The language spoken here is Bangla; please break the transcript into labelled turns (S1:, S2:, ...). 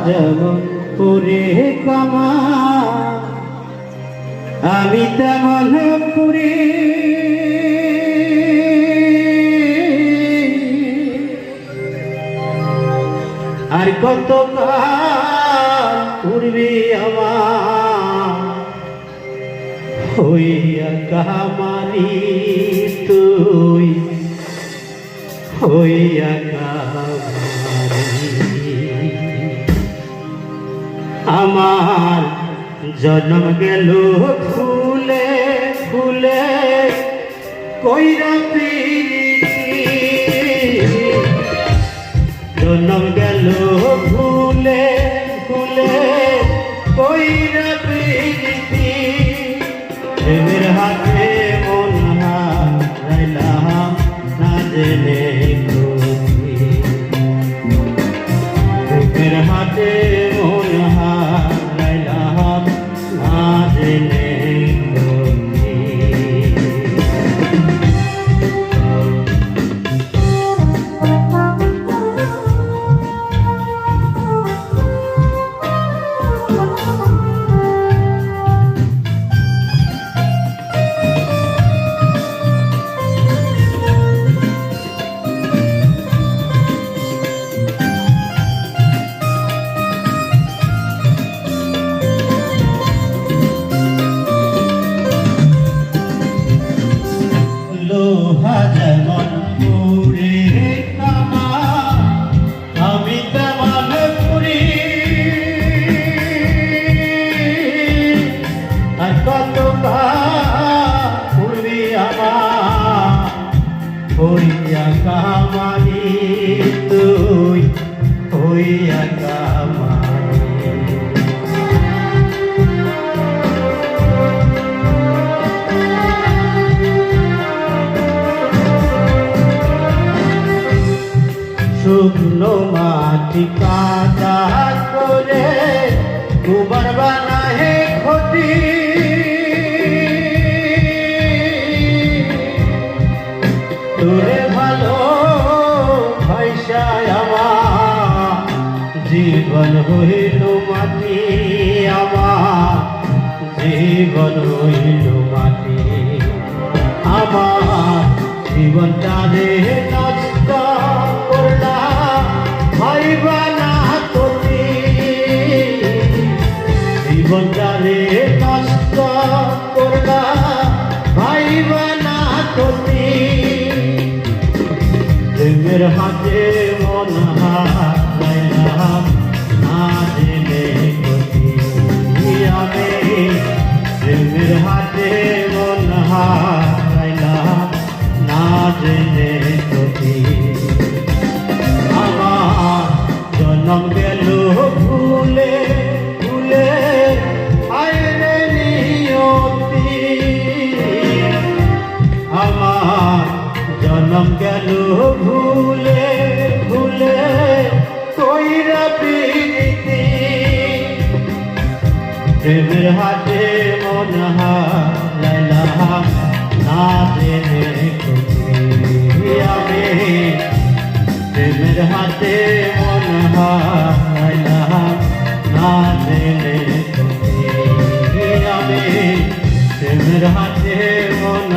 S1: যেমন পুরে কামা আমি তেমন পুরি আর কত কাল পূর্বে আমার হইয়া কামারি তুই হইয়া কামারি আমার জন্ম গেল ফুলে ফুলে কইরা প্রীতি জন্ম গেল ফুলে ফুলে কইরা প্রীতি প্রেমের হাতে মন হারাইলাম না জেনে প্রেমের হাতে মন হারাইলাম না জেনে লোহা যেমন পুরে কামা আমি তেমন পুরি আর কত পুরি আমার হইয়া কামারি তুই হইয়া কামারি শুকনো মাটি কাদা করে গোবর বানাহে ক্ষতি তোরে ভালো ভাইসায় আমার জীবন হইল মাটি আমার জীবন হইল মাটি আমার জীবনটা রে নষ্ট করলা ভাইবা না তুমি জীবনটা রে নষ্ট করলা ভাইবা না তুমি প্রেমের হাতে মন হারাইলাম না জেনে ক্ষতি আমি প্রেমের হাতে মন হারাইলাম না জেনে ক্ষতি আমার জন্ম গেল ভুলে ভুলে আইরে নিয়তি আমার জন্ম গেল ভুলে ভুলে কইরা প্রীতি প্রেমের হাতে মন হারাইলাম না জেনে ক্ষতি আমি প্রেমের হাতে মন হারাইলাম না জেনে ক্ষতি আমি প্রেমের হাতে মন